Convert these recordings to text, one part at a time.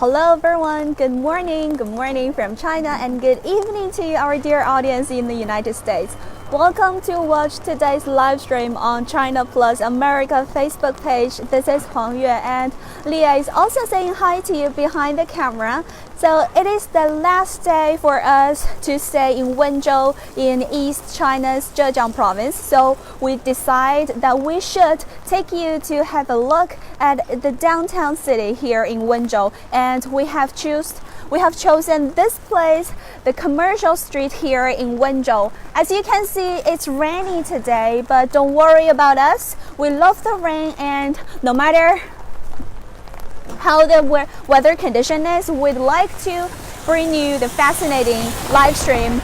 Hello everyone, good morning from China and good evening to our dear audience in the United States. Welcome to watch today's live stream on China Plus America Facebook page. This is Huang Yue and Leah is also saying hi to you behind the camera. So it is the last day for us to stay in Wenzhou in East China's Zhejiang province. So we decide that we should take you to have a look at the downtown city here in Wenzhou, and we have chosen this place, the commercial street here in Wenzhou. As you can see, it's rainy today, but don't worry about us. We love the rain, and no matter how the weather condition is, we'd like to bring you the fascinating live stream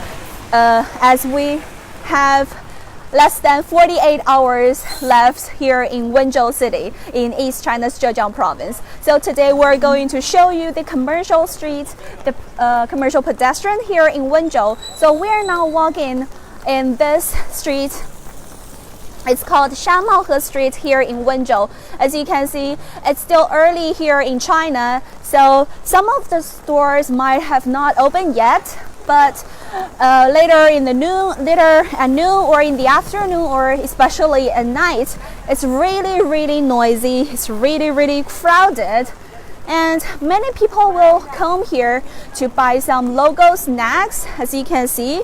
as we have less than 48 hours left here in Wenzhou City in East China's Zhejiang province. So today we're going to show you the commercial street, the commercial pedestrian here in Wenzhou. So we are now walking in this street. It's called Shanmaohe Street here in Wenzhou. As you can see, it's still early here in China, so some of the stores might have not opened yet, but later at noon or in the afternoon, or especially at night, it's really noisy, it's really crowded, and many people will come here to buy some local snacks. As you can see,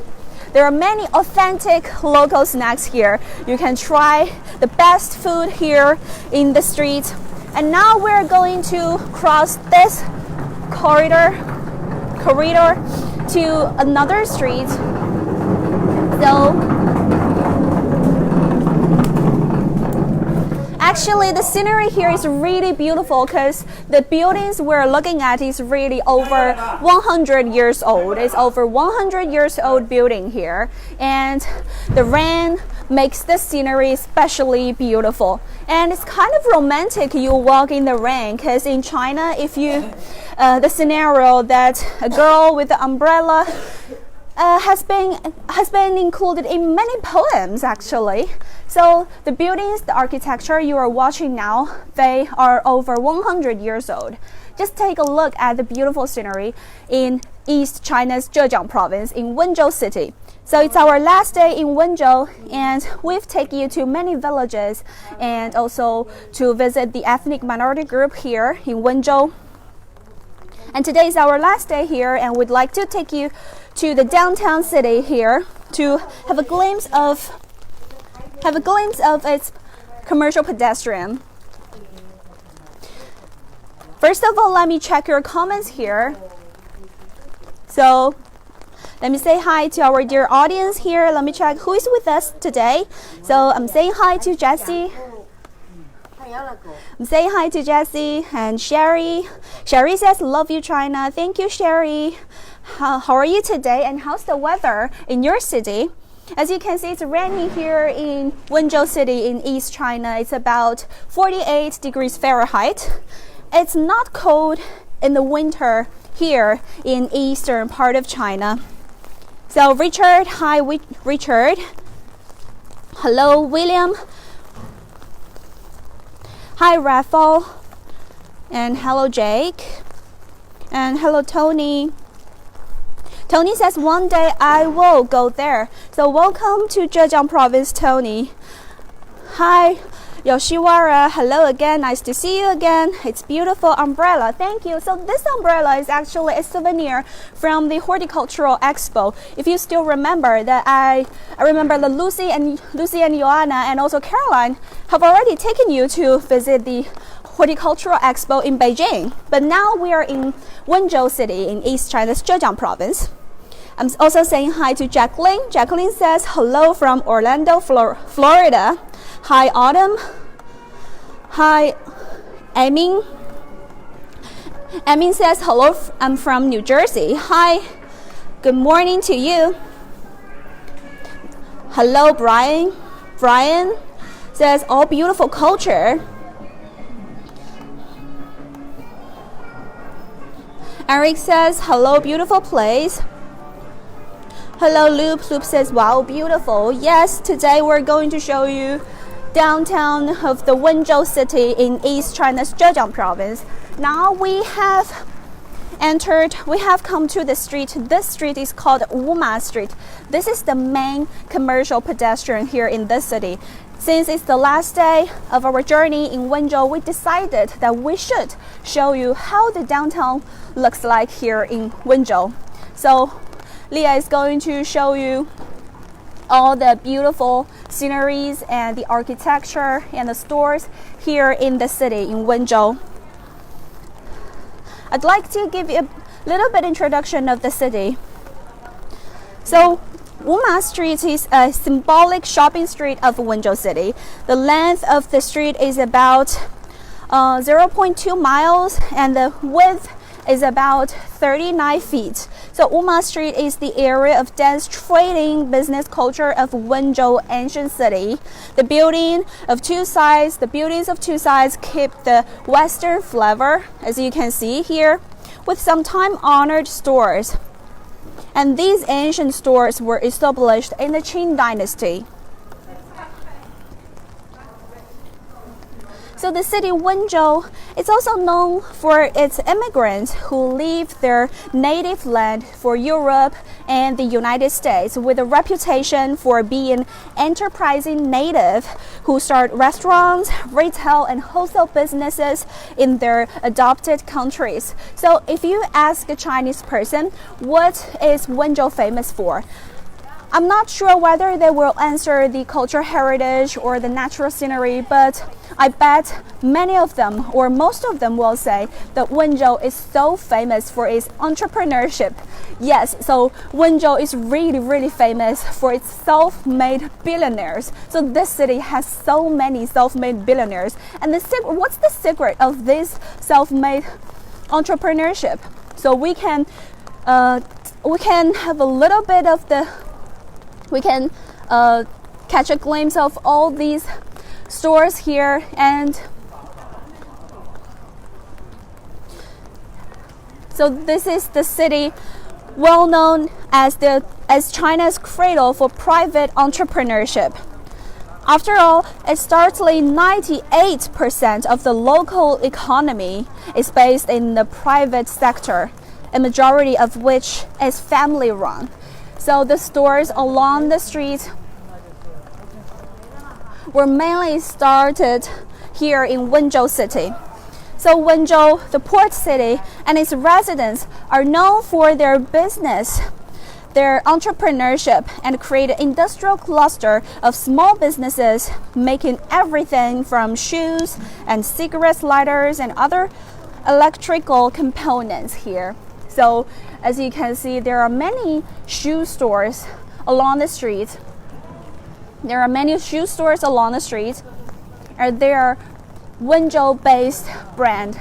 there are many authentic local snacks here. You can try the best food here in the street. And now we're going to cross this corridor to another street. Actually, the scenery here is really beautiful because the buildings we're looking at is really over 100 years old. It's over 100 years old building here, and the rain makes the scenery especially beautiful. And it's kind of romantic you walk in the rain, because in China, if you the scenario that a girl with the umbrella has been included in many poems actually. So the buildings, the architecture you are watching now, they are over 100 years old. Just take a look at the beautiful scenery in East China's Zhejiang province in Wenzhou City. So it's our last day in Wenzhou, and we've taken you to many villages and also to visit the ethnic minority group here in Wenzhou. And today is our last day here, and we'd like to take you to the downtown city here to have a glimpse of its commercial pedestrian. First of all, let me check your comments here. So let me say hi to our dear audience here. Let me check who is with us today. So I'm saying hi to Jessie. I'm saying hi to Jessie and Sherry. Sherry says, love you, China. Thank you, Sherry. How are you today, and how's the weather in your city? As you can see, it's raining here in Wenzhou City in East China. It's about 48 degrees Fahrenheit. It's not cold in the winter here in eastern part of China. So Richard, hi Richard. Hello William. Hi Rafael. And hello Jake. And hello Tony. Tony says, one day I will go there. So welcome to Zhejiang province, Tony. Hi, Yoshiwara. Hello again. Nice to see you again. It's beautiful umbrella. Thank you. So this umbrella is actually a souvenir from the Horticultural Expo. If you still remember that, I remember that Lucy and Joanna and also Caroline have already taken you to visit the Horticultural Expo in Beijing. But now we are in Wenzhou City in East China's Zhejiang province. I'm also saying hi to Jacqueline. Jacqueline says hello from Orlando, Florida. Hi Autumn. Hi Amin. Amin says hello, I'm from New Jersey. Hi, good morning to you. Hello Brian. Brian says all beautiful culture. Eric says, hello, beautiful place. Hello, Loop. Loop says, wow, beautiful. Yes, today we're going to show you downtown of the Wenzhou city in East China's Zhejiang province. Now we have entered, we have come to the street. This street is called Wuma Street. This is the main commercial pedestrian here in this city. Since it's the last day of our journey in Wenzhou, we decided that we should show you how the downtown looks like here in Wenzhou. So Leah is going to show you all the beautiful sceneries and the architecture and the stores here in the city in Wenzhou. I'd like to give you a little bit introduction of the city. So Wuma Street is a symbolic shopping street of Wenzhou City. The length of the street is about 0.2 miles and the width is about 39 feet. So Wuma Street is the area of dense trading business culture of Wenzhou ancient city. The buildings of two sides keep the Western flavor, as you can see here, with some time-honored stores. And these ancient stores were established in the Qing dynasty. So the city Wenzhou is also known for its immigrants who leave their native land for Europe and the United States with a reputation for being enterprising native who start restaurants, retail and wholesale businesses in their adopted countries. So if you ask a Chinese person, what is Wenzhou famous for? I'm not sure whether they will answer the cultural heritage or the natural scenery, but I bet many of them or most of them will say that Wenzhou is so famous for its entrepreneurship. Yes, so Wenzhou is really famous for its self-made billionaires. So this city has so many self-made billionaires. And what's the secret of this self-made entrepreneurship? So we can have a little bit of we can catch a glimpse of all these stores here, and so this is the city well known as China's cradle for private entrepreneurship. After all, a startling 98% of the local economy is based in the private sector, a majority of which is family run. So the stores along the street were mainly started here in Wenzhou City. So Wenzhou, the port city, and its residents are known for their business, their entrepreneurship, and create an industrial cluster of small businesses making everything from shoes and cigarette lighters and other electrical components here. So as you can see, there are many shoe stores along the street. And they are Wenzhou-based brand.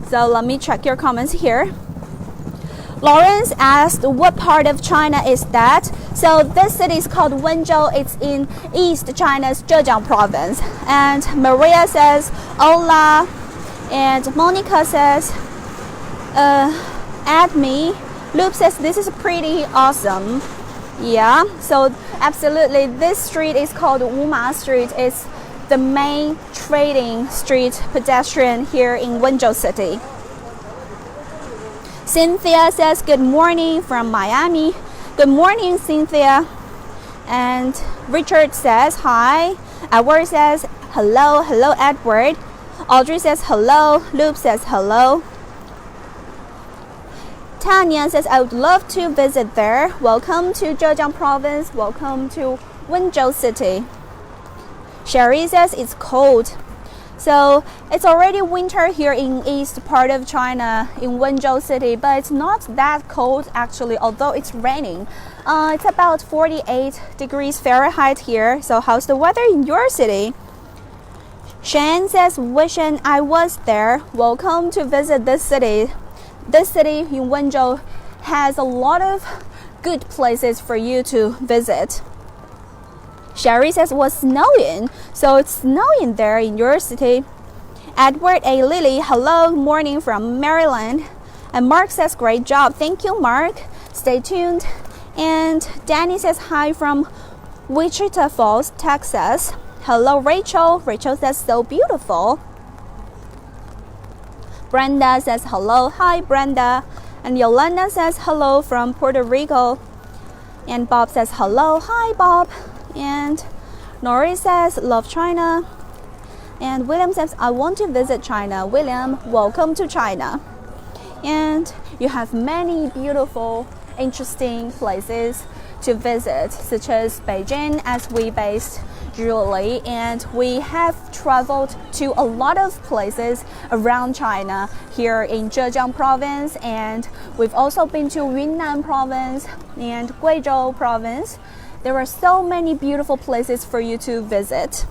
So let me check your comments here. Lawrence asked, what part of China is that? So this city is called Wenzhou. It's in East China's Zhejiang province. And Maria says, hola. And Monica says, add me. Loop says, this is pretty awesome. Yeah, so absolutely. This street is called Wuma Street. It's the main trading street pedestrian here in Wenzhou City. Cynthia says, good morning from Miami. Good morning, Cynthia. And Richard says, hi. Edward says, hello. Hello, Edward. Audrey says, hello. Loop says, hello. Tanya says, I would love to visit there. Welcome to Zhejiang province. Welcome to Wenzhou City. Sherry says, it's cold. So it's already winter here in east part of China in Wenzhou City, but it's not that cold actually, although it's raining. It's about 48 degrees Fahrenheit here. So how's the weather in your city? Shane says, wishing I was there. Welcome to visit this city. This city in Wenzhou has a lot of good places for you to visit. Sherry says, was snowing. So it's snowing there in your city. Edward A. Lily, hello, morning from Maryland. And Mark says, great job. Thank you, Mark. Stay tuned. And Danny says hi from Wichita Falls, Texas. Hello, Rachel. Rachel says, so beautiful. Brenda says hello. Hi, Brenda. And Yolanda says hello from Puerto Rico. And Bob says hello. Hi, Bob. And Nori says love China. And William says I want to visit China. William, welcome to China. And you have many beautiful, interesting places to visit, such as Beijing, as we based Julie, and we have traveled to a lot of places around China here in Zhejiang province, and we've also been to Yunnan province and Guizhou province. There are so many beautiful places for you to visit.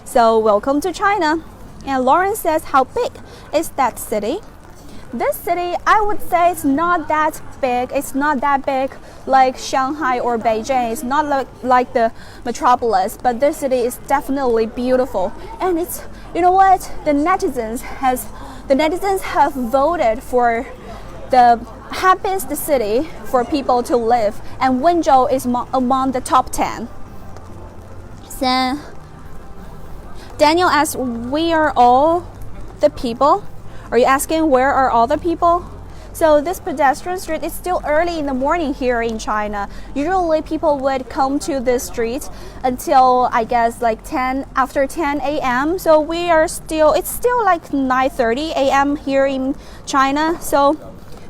So welcome to China. And Lauren says, how big is that city? This city, I would say it's not that big. It's not that big like Shanghai or Beijing. It's not like the metropolis, but this city is definitely beautiful. And it's, you know what? The netizens have voted for the happiest city for people to live, and Wenzhou is among the top 10. So Daniel asks, we are all the people? Are you asking where are all the people? So this pedestrian street is still early in the morning here in China. Usually people would come to this street until I guess like after 10 a.m. So it's still like 9:30 a.m. here in China. So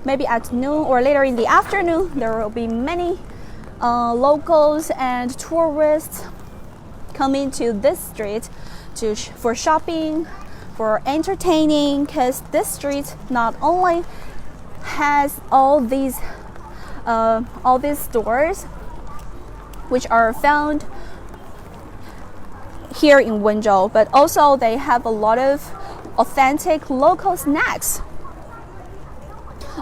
maybe at noon or later in the afternoon, there will be many locals and tourists coming to this street for shopping, for entertaining, because this street not only has all these stores which are found here in Wenzhou, but also they have a lot of authentic local snacks.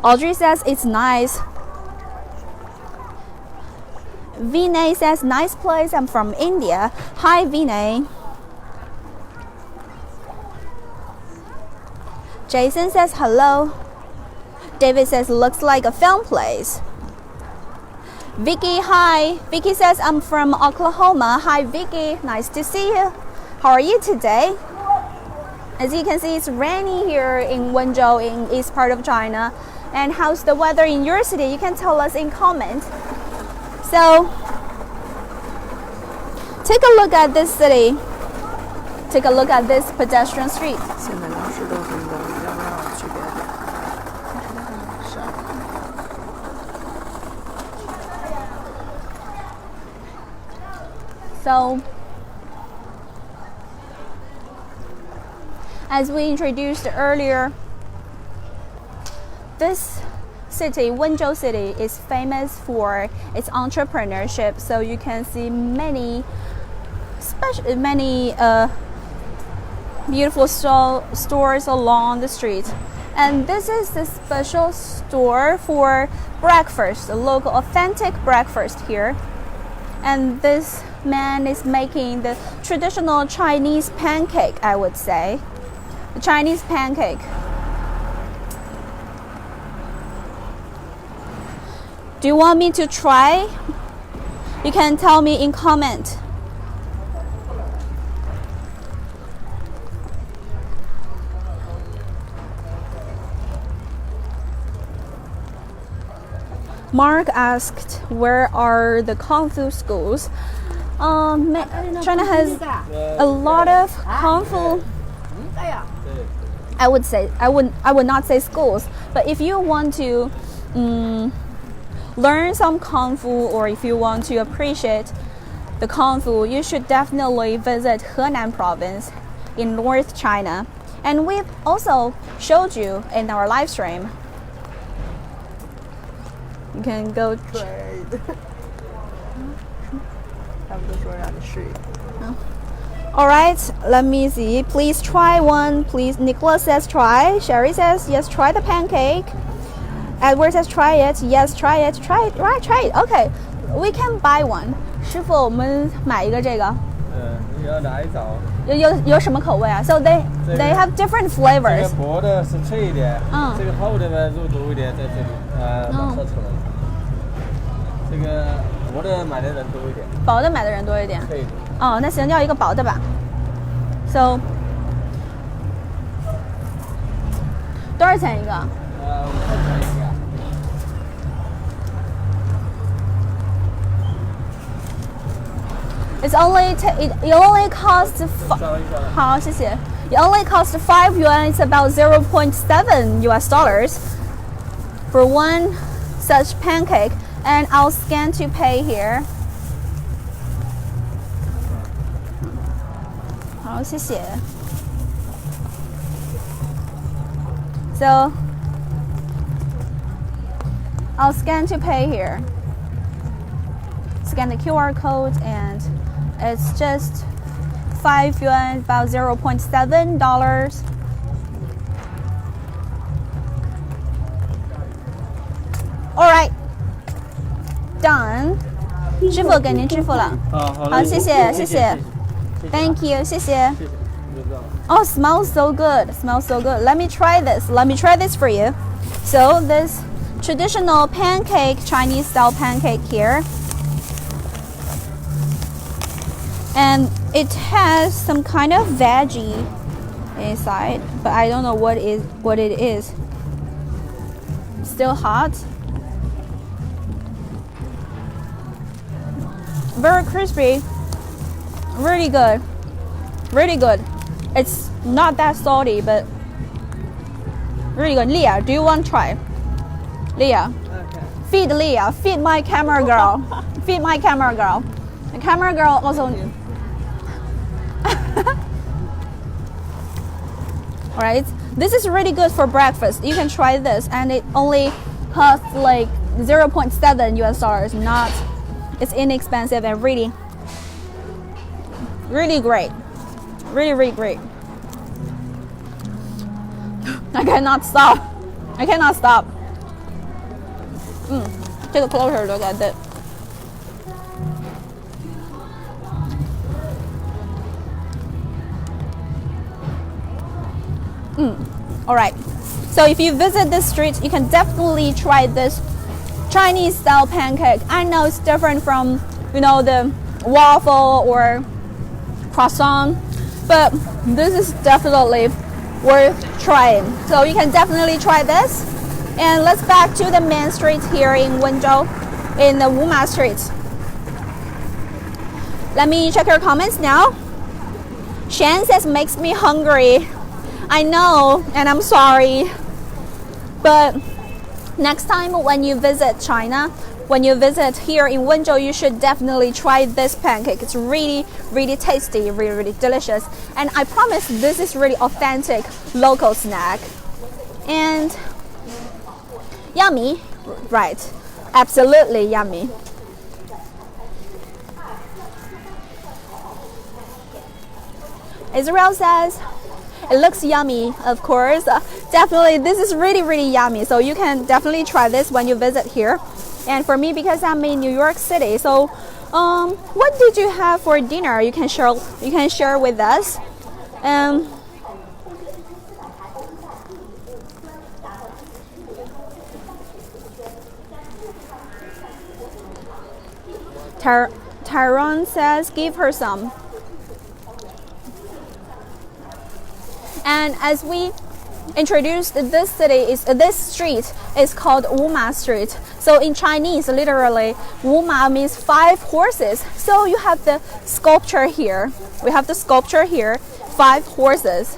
Audrey says it's nice. Vinay says nice place, I'm from India. Hi Vinay. Jason says hello. David says looks like a fun place. Vicky, hi. Vicky says I'm from Oklahoma. Hi Vicky, nice to see you. How are you today? As you can see, it's rainy here in Wenzhou in east part of China. And how's the weather in your city? You can tell us in comment. So take a look at this city. Take a look at this pedestrian street. So, as we introduced earlier, this city, Wenzhou City, is famous for its entrepreneurship. So you can see many beautiful stores along the street. And this is the special store for breakfast, the local authentic breakfast here. And this man is making the traditional Chinese pancake, I would say. The Chinese pancake. Do you want me to try? You can tell me in comment. Mark asked, where are the Kung Fu schools? China has a lot of Kung Fu. I would not say schools, but if you want to learn some Kung Fu, or if you want to appreciate the Kung Fu, you should definitely visit Henan province in North China. And we've also showed you in our live stream. You can go. All right, let me see. Please try one. Please, Nicholas says try. Sherry says yes, try the pancake. Edward says try it. Yes, try it. Try it. Right, try it. Okay, we can buy one. 师傅，我们买一个这个。你要哪一种？有什么口味啊 ？So they have different 这个 flavors. 薄的是脆一点，嗯这个厚的呢肉多一点，在这里马上出来。这个薄的买的人多一点，薄的买的人多一点。脆一点。哦，那行，要一个薄的吧。So 多少钱一个？ 5块钱一个。It only costs 好，谢谢。It only costs 5 yuan. It's about 0.7 US dollars for one such pancake. And I'll scan to pay here. 好，谢谢。So I'll scan to pay here. Scan the QR code and it's just 5 yuan, about $0.7. All right, done. 支付给您支付了。好，谢谢，谢谢。Thank you, 谢谢。Oh, smells so good. Smells so good. Let me try this. Let me try this for you. So this traditional pancake, Chinese style pancake here. And it has some kind of veggie inside, but I don't know what it is. Still hot. Very crispy. Really good. Really good. It's not that salty, but really good. Leah, do you want to try? Leah. Okay. Feed Leah. Feed my camera girl. Feed my camera girl. The camera girl also. Alright, this is really good for breakfast. You can try this, and it only costs like 0.7 US dollars. Not, it's inexpensive and really great. Really great. I cannot stop. I cannot stop. Take a closer look at it. Alright, so if you visit this street, you can definitely try this Chinese style pancake. I know it's different from, the waffle or croissant, but this is definitely worth trying. So you can definitely try this. And let's back to the main street here in Wenzhou, in the Wuma Street. Let me check your comments now. Shan says makes me hungry. I know, and I'm sorry, but next time when you visit China, when you visit here in Wenzhou, you should definitely try this pancake. It's really tasty, really delicious, and I promise this is really authentic local snack and yummy, right? Absolutely yummy. Israel says it looks yummy, of course. Definitely, this is really yummy. So you can definitely try this when you visit here. And for me, because I'm in New York City, so what did you have for dinner? You can share with us. Tyrone says, give her some. And as we introduced, this street is called Wuma Street. So in Chinese, literally, Wuma means 5 horses. So you have the sculpture here. We have the sculpture here, 5 horses.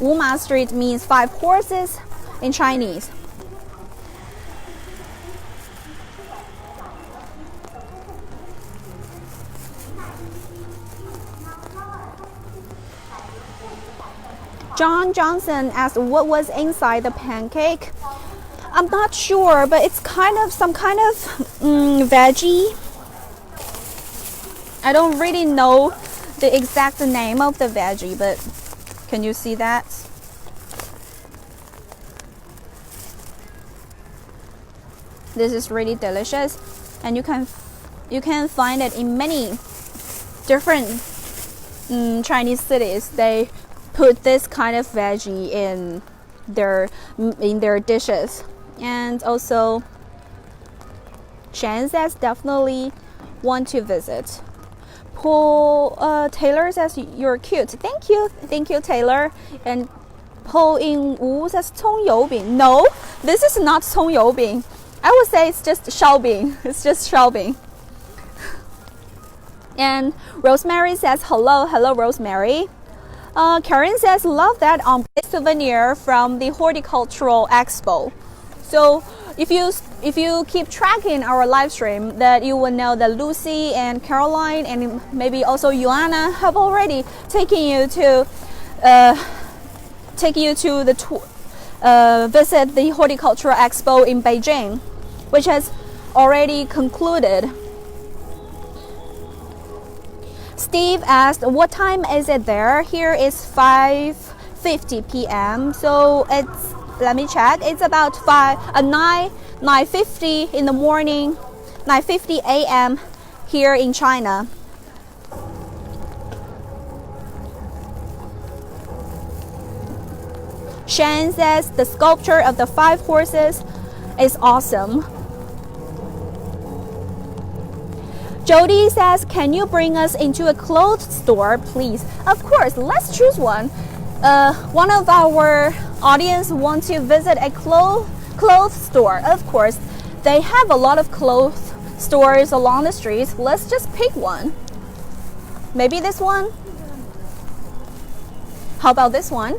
Wuma Street means 5 horses in Chinese. John Johnson asked what was inside the pancake. I'm not sure, but it's some kind of veggie. I don't really know the exact name of the veggie, but can you see that? This is really delicious, and you can find it in many different Chinese cities, they put this kind of veggie in their dishes. And also, Shan says definitely want to visit. Paul Taylor says you're cute. Thank you Taylor. And Paul In Wu says 葱油饼. No, this is not 葱油饼. I would say it's just 烧饼. It's just 烧饼. And Rosemary says hello Rosemary. Karen says love that on souvenir from the horticultural expo. So if you keep tracking our live stream, that you will know that Lucy and Caroline and maybe also Joanna have already taken you to visit the horticultural expo in Beijing, which has already concluded. Steve asked, what time is it there? Here is 5:50 p.m. So it's, let me check, it's about 9:50 in the morning, 9:50 a.m. here in China. Shan says the sculpture of the 5 horses is awesome. Jody says, can you bring us into a clothes store, please? Of course, let's choose one. One of our audience wants to visit a clothes store. Of course, they have a lot of clothes stores along the streets. Let's just pick one. Maybe this one? How about this one?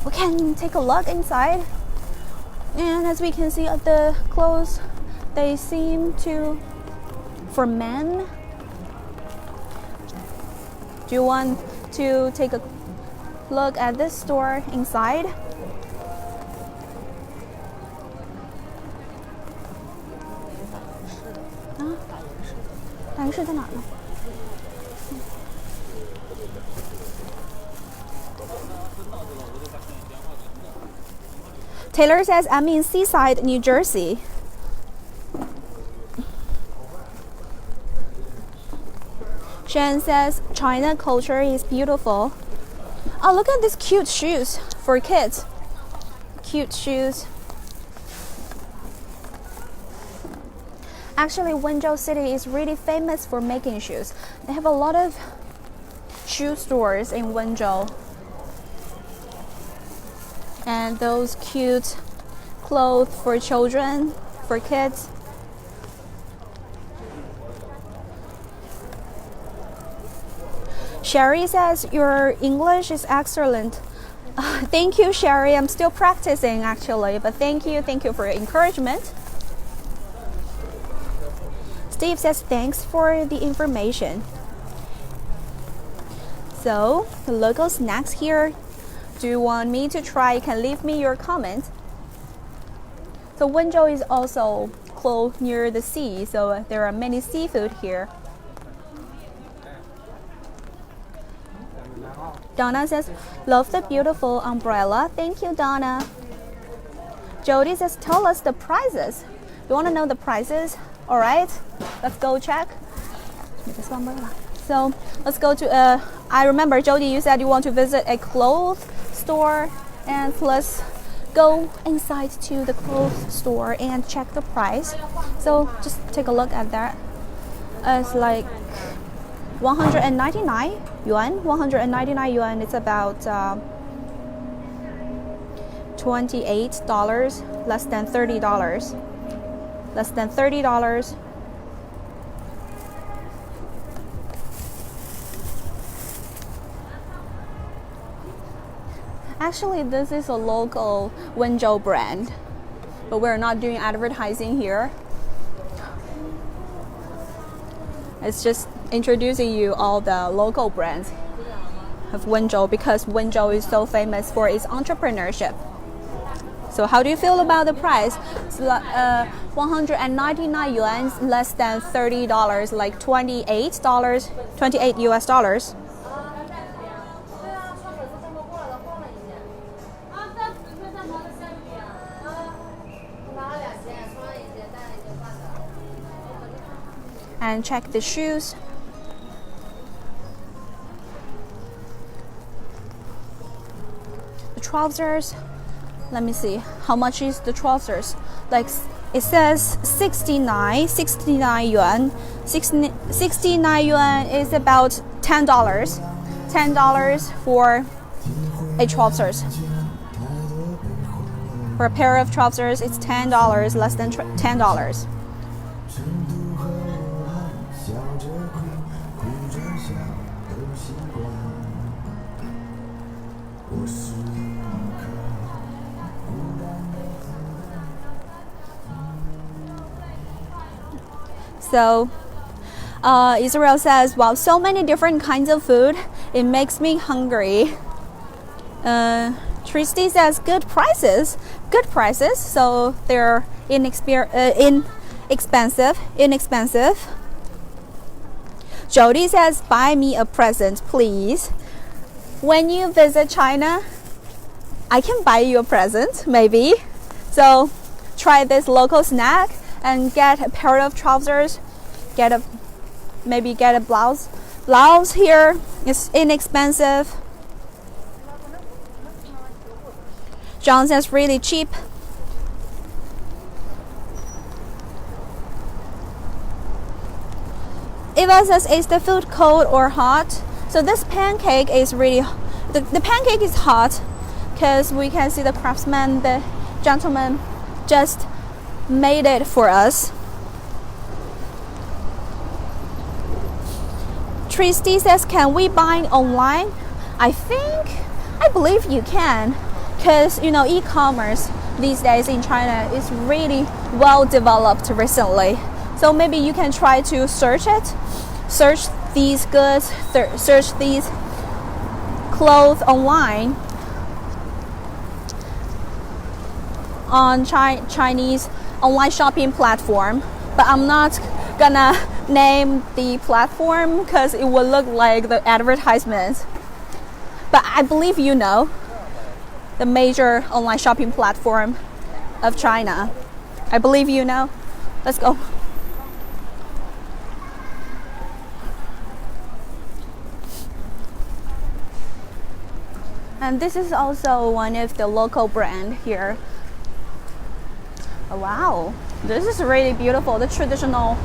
We can take a look inside. And as we can see at the clothes, they seem to, for men. Do you want to take a look at this store inside? Taylor says, I'm in Seaside, New Jersey. Shan says, China culture is beautiful. Oh, look at these cute shoes for kids. Cute shoes. Actually, Wenzhou City is really famous for making shoes. They have a lot of shoe stores in Wenzhou. And those cute clothes for children, for kids. Sherry says, your English is excellent. Thank you, Sherry. I'm still practicing actually, but thank you for your encouragement. Steve says, thanks for the information. So, the local snacks here. Do you want me to try? You can leave me your comment. So Wenzhou is also close near the sea, so there are many seafood here. Donna says, love the beautiful umbrella. Thank you, Donna. Jody says, tell us the prices. You want to know the prices? All right, let's go check. So let's go to, I remember, Jody, you said you want to visit a clothes store, and let's go inside to the clothes store and check the price. So just take a look at that. It's like 199 yuan. 199 yuan. It's about $28, less than $30. Less than $30. Actually, this is a local Wenzhou brand, but we're not doing advertising here. It's just introducing you all the local brands of Wenzhou, because Wenzhou is so famous for its entrepreneurship. So how do you feel about the price? It's 199 yuan, less than $30, like $28 US. And check the shoes. trousers. Let me see. How much is the trousers? Like it says 69 yuan. 69 yuan is about $10. $10 for a trousers. For a pair of trousers, it's $10, less than $10. So Israel says, wow, so many different kinds of food, it makes me hungry. Tristy says good prices, so they're inexpensive. Jody says, buy me a present, please. When you visit China, I can buy you a present, maybe. So try this local snack and get a pair of trousers, maybe get a blouse. Blouse here is inexpensive. John says really cheap. Eva says, is the food cold or hot? So this pancake is really, the pancake is hot because we can see the craftsman, the gentleman just made it for us. Tristy says, can we buy online? I believe you can, because you know e-commerce these days in China is really well developed recently. So maybe you can try to search these goods, search these clothes online on Chinese online shopping platform. But I'm not gonna name the platform because it will look like the advertisement. But I believe you know the major online shopping platform of China. I believe you know. Let's go. And this is also one of the local brand here. Oh, wow, this is really beautiful. The traditional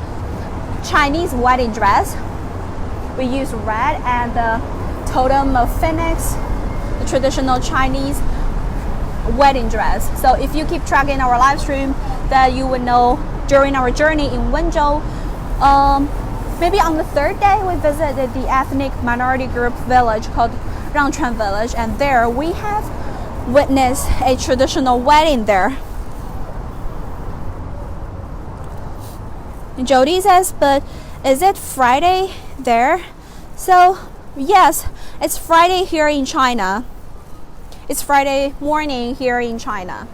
Chinese wedding dress. We use red and the totem of phoenix, the traditional Chinese wedding dress. So if you keep tracking our live stream, that you would know during our journey in Wenzhou, maybe on the third day we visited the ethnic minority group village called Rangchuan village, and there we have witnessed a traditional wedding there. Jody says, but is it Friday there? So yes, it's Friday here in China. It's Friday morning here in China.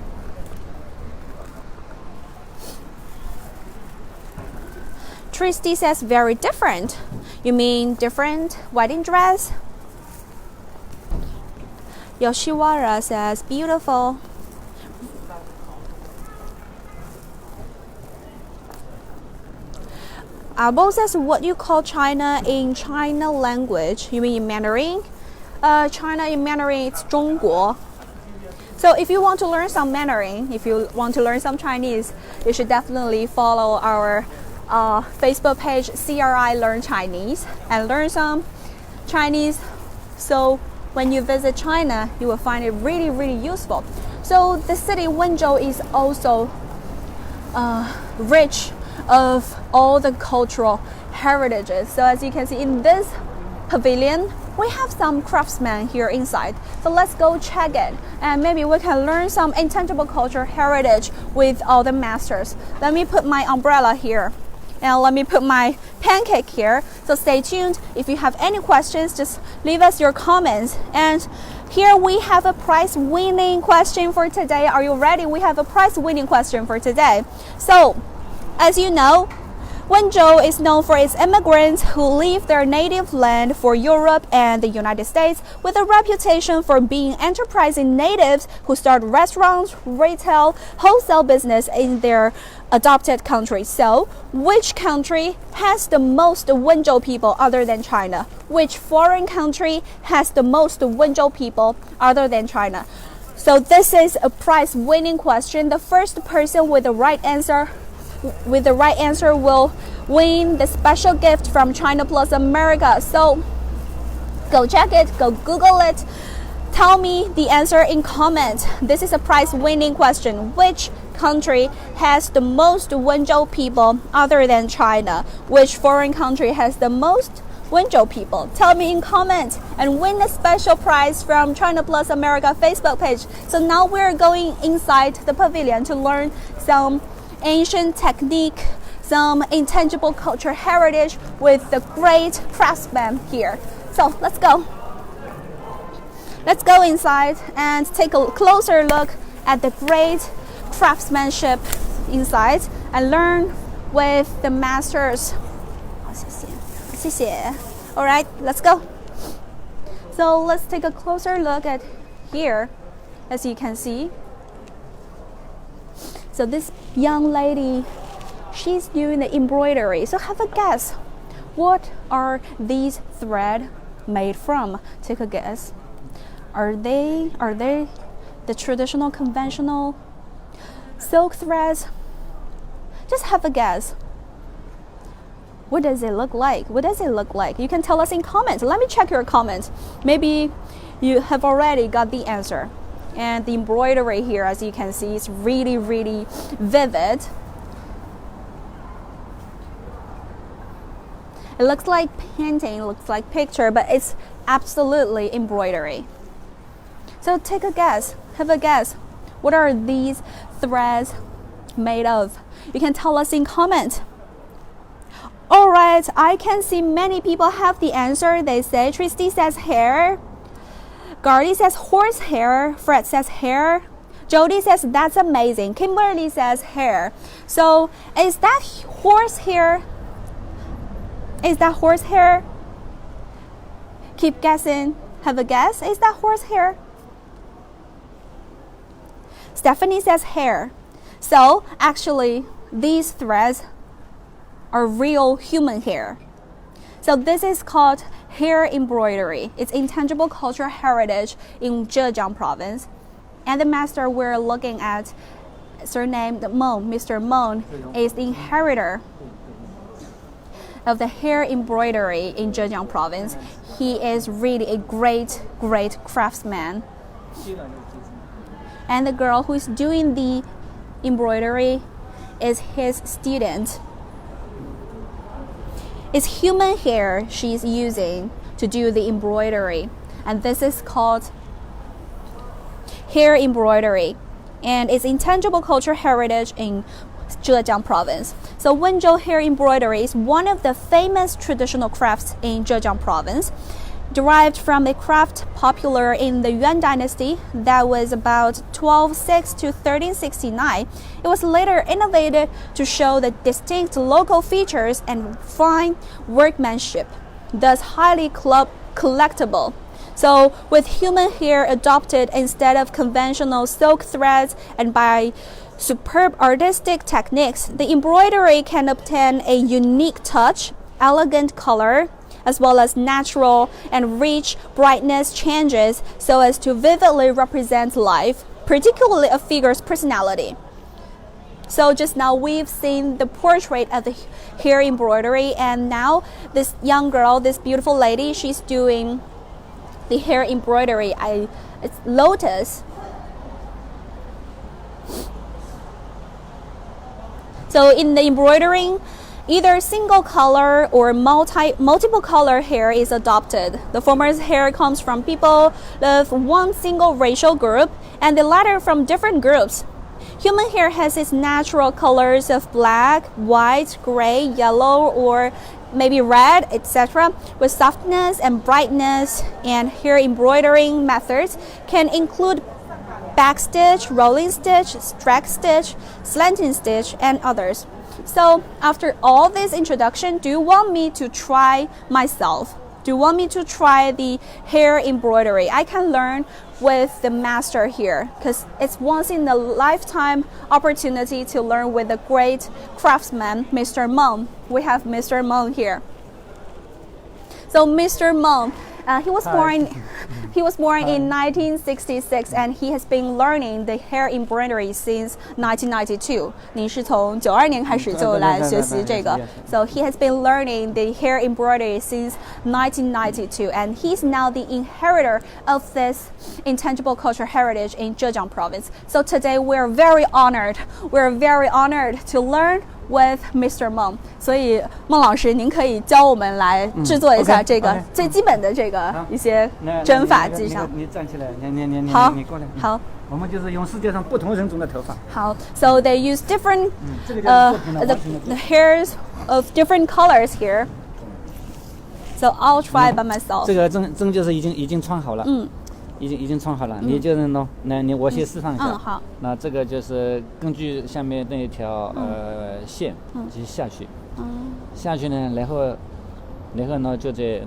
Tristy says very different. You mean different wedding dress? Yoshiwara says beautiful. Abo says, what you call China in China language? You mean in Mandarin? China in Mandarin, it's 中国. So if you want to learn some Mandarin, if you want to learn some Chinese, you should definitely follow our Facebook page, CRI Learn Chinese, and learn some Chinese. So when you visit China, you will find it really, really useful. So the city Wenzhou is also rich of all the cultural heritages. So as you can see in this pavilion, we have some craftsmen here inside. So let's go check it, and maybe we can learn some intangible culture heritage with all the masters. Let me put my umbrella here, and let me put my pancake here. So stay tuned. If you have any questions, just leave us your comments. And here we have a prize-winning question for today. Are you ready? We have a prize-winning question for today. So, as you know, Wenzhou is known for its immigrants who leave their native land for Europe and the United States, with a reputation for being enterprising natives who start restaurants, retail, wholesale business in their adopted country. So, which country has the most Wenzhou people other than China? Which foreign country has the most Wenzhou people other than China? So this is a prize-winning question. The first person with the right answer will win the special gift from China Plus America. So go check it, go Google it. Tell me the answer in comments. This is a prize-winning question. Which country has the most Wenzhou people other than China? Which foreign country has the most Wenzhou people? Tell me in comments and win a special prize from China Plus America Facebook page. So now we're going inside the pavilion to learn some ancient technique, some intangible culture heritage with the great craftsmen here. So let's go. Let's go inside and take a closer look at the great craftsmanship inside and learn with the masters. All right, let's go. So let's take a closer look at here. As you can see, so this young lady, she's doing the embroidery. So have a guess. What are these threads made from? Take a guess. Are they the traditional, conventional silk threads? Just have a guess. What does it look like? What does it look like? You can tell us in comments. Let me check your comments. Maybe you have already got the answer. And the embroidery here, as you can see, is really, really vivid. It looks like painting, looks like picture, but it's absolutely embroidery. So take a guess. Have a guess. What are these threads made of? You can tell us in comments. All right, I can see many people have the answer. They say, Tristy says hair. Gardy says horsehair. Fred says hair. Jody says that's amazing. Kimberly says hair. So is that horsehair? Is that horsehair? Keep guessing. Have a guess. Is that horsehair? Stephanie says hair. So actually, these threads are real human hair. So this is called hair embroidery. It's intangible cultural heritage in Zhejiang province. And the master we're looking at, surnamed Meng, Mr. Meng, is the inheritor of the hair embroidery in Zhejiang province. He is really a great, great craftsman. And the girl who is doing the embroidery is his student. It's human hair she's using to do the embroidery. And this is called hair embroidery. And it's intangible cultural heritage in Zhejiang province. So Wenzhou hair embroidery is one of the famous traditional crafts in Zhejiang province, derived from a craft popular in the Yuan dynasty that was about 1206 to 1369. It was later innovated to show the distinct local features and fine workmanship, thus highly collectible. So with human hair adopted instead of conventional silk threads and by superb artistic techniques, the embroidery can obtain a unique touch, elegant color, as well as natural and rich brightness changes so as to vividly represent life, particularly a figure's personality. So just now we've seen the portrait of the hair embroidery, and now this young girl, this beautiful lady, she's doing the hair embroidery. It's lotus. So in the embroidering, either single color or multiple color hair is adopted. The former's hair comes from people of one single racial group, and the latter from different groups. Human hair has its natural colors of black, white, gray, yellow, or maybe red, etc. with softness and brightness, and hair embroidering methods can include backstitch, rolling stitch, strake stitch, slanting stitch, and others. So after all this introduction, do you want me to try myself? Do you want me to try the hair embroidery? I can learn with the master here because it's once in a lifetime opportunity to learn with the great craftsman, Mr. Meng. We have Mr. Meng here. So Mr. Meng, He was born. He was born in 1966, and he has been learning the hair embroidery since 1992. 您是从92年开始就来学习这个。So he has been learning the hair embroidery since 1992, and he's now the inheritor of this intangible cultural heritage in Zhejiang province. So today we're very honored. We're very honored to learn with Mr. Meng. 所以孟老师，您可以教我们来制作一下这个最基本的这个一些针法技巧。你站起来，你过来。好。我们就是用世界上不同人种的头发。好 ，So they use different the hairs of different colors here. So I'll try by myself. 这个针就是已经穿好了。已经穿好了，你就是弄，我先示范一下。好。那这个就是根据下面那一条线就下去。下去呢，然后呢就在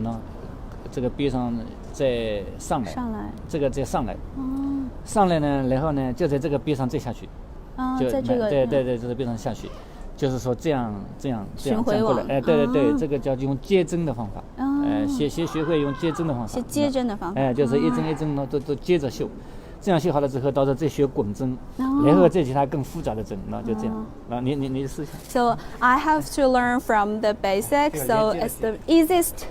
这个边上再上来。这个再上来。上来呢，然后呢就在这个边上再下去。就在这个。对，这个边上下去。就是说这样过来，对，这个叫用接针的方法，先学会用接针的方法，接针的方法，就是一针一针都接着绣，这样绣好了之后，到时候再学滚针，然后再其他更复杂的针，那就这样，你试一下。So I have to learn from the basics. So it's the easiest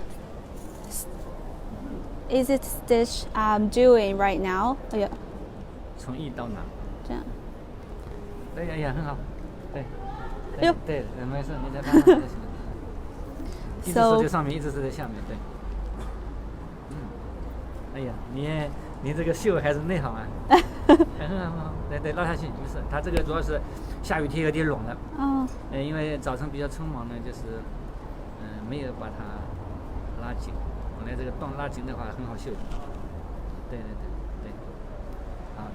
stitch I'm doing right now. 哎呀，从易到难，这样。哎呀，很好，对。对，没事，你在慢慢就行了。一直是在上面，一直是在下面，对。哎呀，你这个绣还是内行啊。很好，对，拉下去没事。它这个主要是下雨天有点拢了。因为早晨比较匆忙呢，就是没有把它拉紧。本来这个拉紧的话很好绣。对。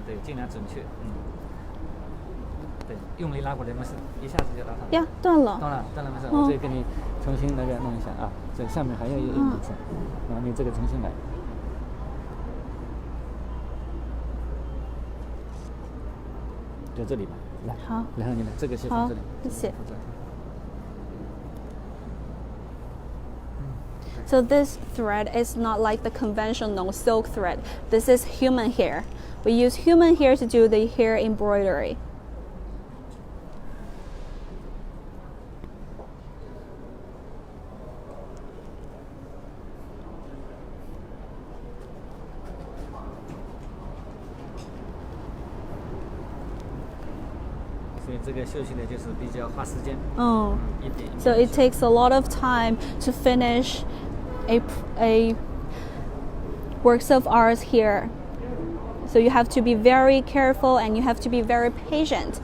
对，尽量准确。对，用力拉过来没事，一下子就拉上。呀，断了没事，我再给你重新那个弄一下啊。这下面还有一笔针，然后你这个重新来。在这里吧，来。好。然后你来，这个先放这里。谢谢。So this thread is not like the conventional silk thread. This is human hair. We use human hair to do the hair embroidery. So it takes a lot of time to finish a works of art here. So you have to be very careful and you have to be very patient.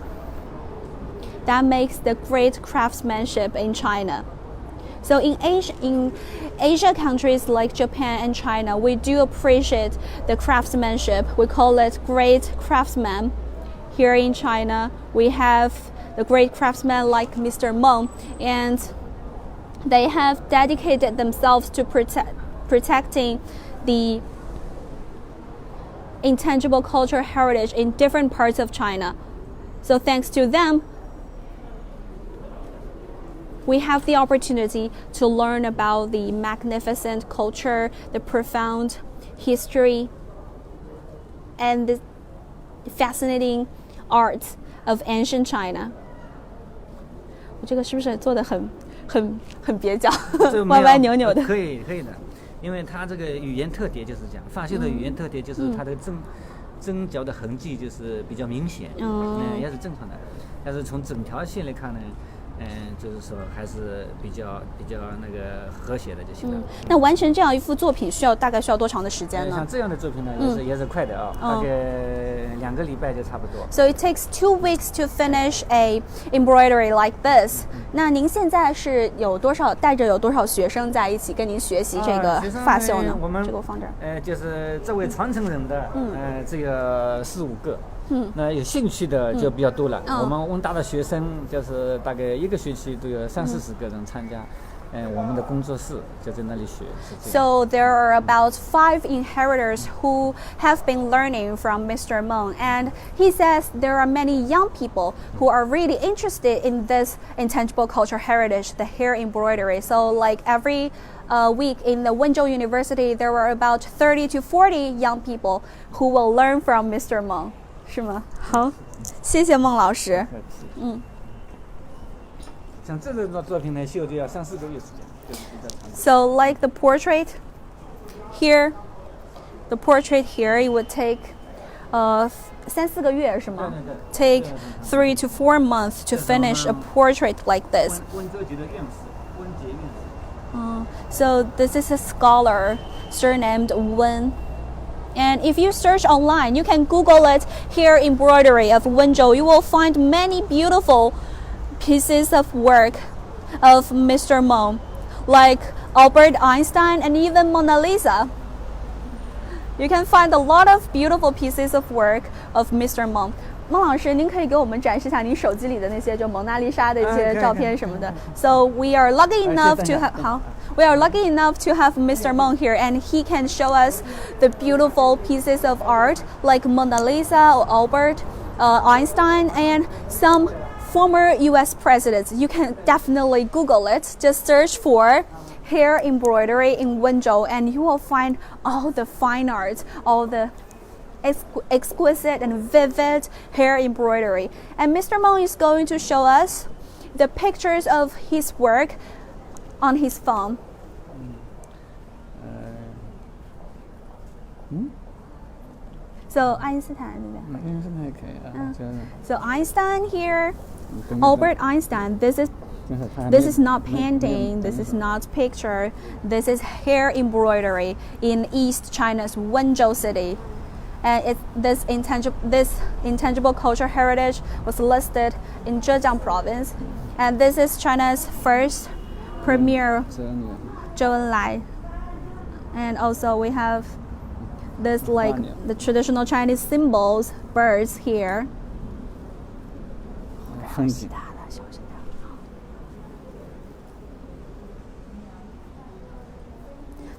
That makes the great craftsmanship in China. So in Asia countries like Japan and China, we do appreciate the craftsmanship. We call it great craftsman. Here in China, we have the great craftsmen like Mr. Meng, and they have dedicated themselves to protecting the intangible cultural heritage in different parts of China. So thanks to them, we have the opportunity to learn about the magnificent culture, the profound history, and the fascinating art of ancient China. 我这个是不是做得很蹩脚，歪歪扭扭的？可以的，因为它这个语言特点就是这样，发绣的语言特点就是它的针脚的痕迹就是比较明显，也是正常的。但是从整条线来看呢，就是说还是比较那个和谐的就行了。那完成这样一幅作品大概需要多长的时间呢？像这样的作品呢，也是快的啊，大概2个礼拜就差不多。So it takes 2 weeks to finish a embroidery like this. 那您现在是带着有多少学生在一起跟您学习这个发绣呢？这个我放这儿。就是这位传承人的，这个4、5个。那有兴趣的就比较多了。我们温大的学生就是大概1个学期都有30-40个人参加，我们的工作室就在那里学。So there are about 5 inheritors who have been learning from Mr. Meng, and he says there are many young people who are really interested in this intangible cultural heritage, the hair embroidery. So like every week in the Wenzhou University, there were about 30 to 40 young people who will learn from Mr. Meng. 是吗？好，谢谢孟老师。像这种作品呢，修就要3-4个月时间，就是比较长。So like the portrait here, the portrait here, it would take 3-4个月是吗？ Take 3 to 4 months to finish a portrait like this. 温州籍的院士，温杰院士。So this is a scholar surnamed Wen. And if you search online, you can Google it, hair embroidery of Wenzhou. You will find many beautiful pieces of work of Mr. Meng, like Albert Einstein and even Mona Lisa. You can find a lot of beautiful pieces of work of Mr. Meng. 孟老师，您可以给我们展示一下您手机里的那些就蒙娜丽莎的一些照片什么的。So we are lucky enough to have we are lucky enough to have Mr. Meng here, and he can show us the beautiful pieces of art like Mona Lisa, or Albert Einstein, and some former U.S. presidents. You can definitely Google it. Just search for hair embroidery in Wenzhou, and you will find all the fine art, all the exquisite and vivid hair embroidery. And Mr. Meng is going to show us the pictures of his work on his phone. So Einstein. So Einstein here, Albert Einstein. This is not painting, this is not picture, this is hair embroidery in East China's Wenzhou city. And this intangible cultural heritage was listed in Zhejiang province. And this is China's first premier, Zhou Enlai. And also we have this like the traditional Chinese symbols, birds here.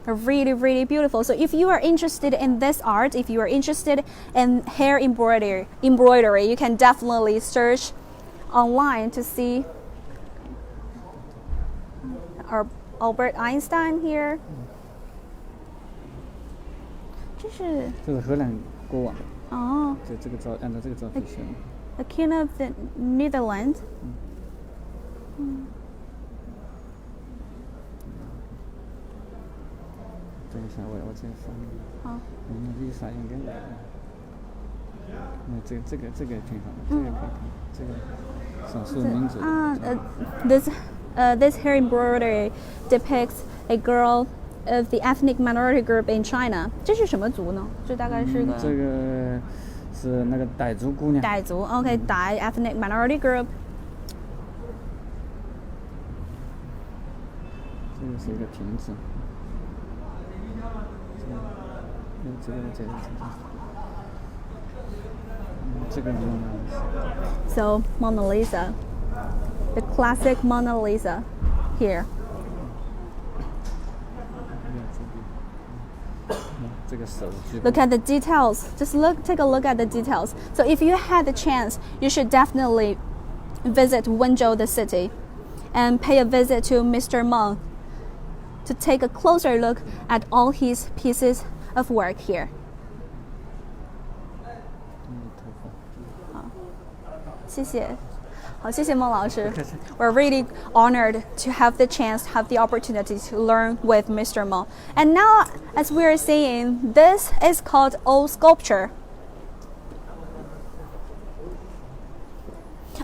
Are really, really beautiful. So if you are interested in this art, if you are interested in hair embroidery, you can definitely search online to see our Albert Einstein here. 这是荷兰国王。哦。按照这个照片选。The King of the Netherlands. 等一下，我再翻。好。Lisa 应该来了。这个挺好的，这个可以看，这个少数民族。This hair embroidery depicts a girl of the ethnic minority group in China. 这是什么族呢？这大概是个。这个是那个傣族姑娘。傣族 ，OK， 傣 ethnic minority group。这个是一个瓶子。So Mona Lisa, the classic Mona Lisa, here. Look at the details. Take a look at the details. So if you had the chance, you should definitely visit Wenzhou, the city, and pay a visit to Mr. Meng to take a closer look at all his pieces of work here. 谢谢。好，谢谢孟老师。We're really honored to have the chance, have the opportunity to learn with Mr. Meng. And now, as we are seeing, this is called old sculpture.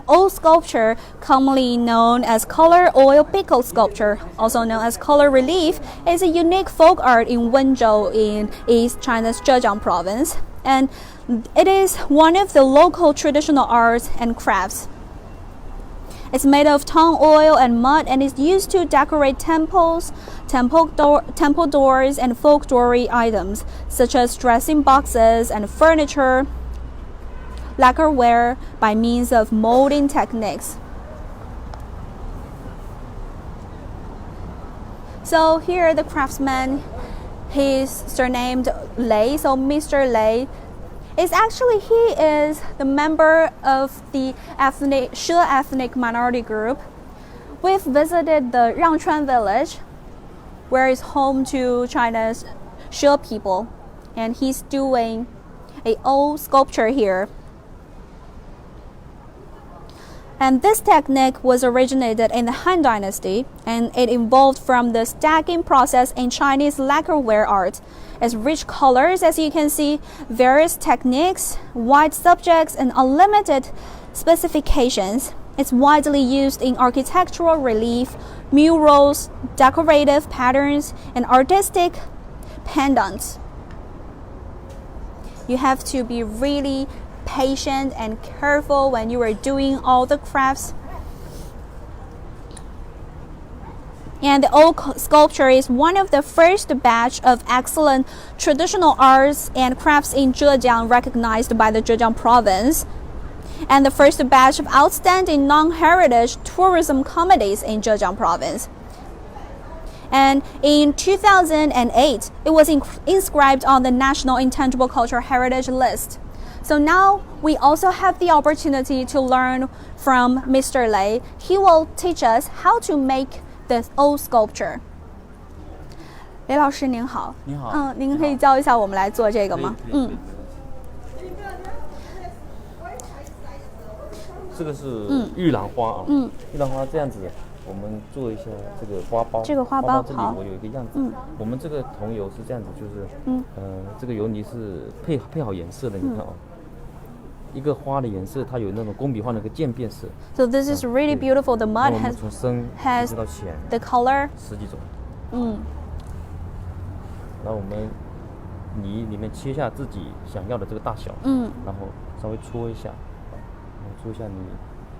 Old sculpture, commonly known as color oil pickle sculpture, also known as color relief, is a unique folk art in Wenzhou in East China's Zhejiang province. And it is one of the local traditional arts and crafts. It's made of tung oil and mud and is used to decorate temples, temple doors, and folk jewelry items, such as dressing boxes and furniture, lacquerware, by means of molding techniques. So here the craftsman, he's surnamed Lei, so Mr. Lei is actually, he is the member of the She ethnic minority group. We've visited the Rangchuan village where is home to China's She people, and he's doing a old sculpture here. And this technique was originated in the Han Dynasty, and it evolved from the stacking process in Chinese lacquerware art. Its rich colors, as you can see, various techniques, wide subjects, and unlimited specifications. It's widely used in architectural relief, murals, decorative patterns, and artistic pendants. You have to be really patient and careful when you are doing all the crafts. And the old sculpture is one of the first batch of excellent traditional arts and crafts in Zhejiang recognized by the Zhejiang province, and the first batch of outstanding non-heritage tourism comedies in Zhejiang province. And in 2008, it was inscribed on the National Intangible Cultural Heritage List. So now we also have the opportunity to learn from Mr. Lei. He will teach us how to make this old sculpture. 雷老师您好。你好。您可以教一下我们来做这个吗？这个是玉兰花啊。玉兰花这样子，我们做一下这个花苞。这个花苞这里我有一个样子。我们这个桐油是这样子，就是这个油泥是配好颜色的，你看啊。一个花的颜色，它有那种工笔画的一个渐变色。So this is really beautiful. The mud 我们从深一直到浅 the color 10几种。然后我们泥里面切下自己想要的这个大小。然后稍微搓一下，搓一下泥，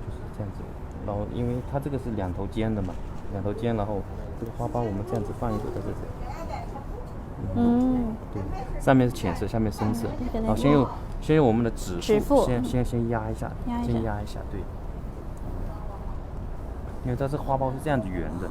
就是这样子。然后因为它这个是两头尖的嘛，两头尖，然后这个花苞我们这样子放一个在这里。对，上面是浅色，下面深色。然后先用我们的指腹先压一下，先压一下，对。因为它这花苞是这样子圆的，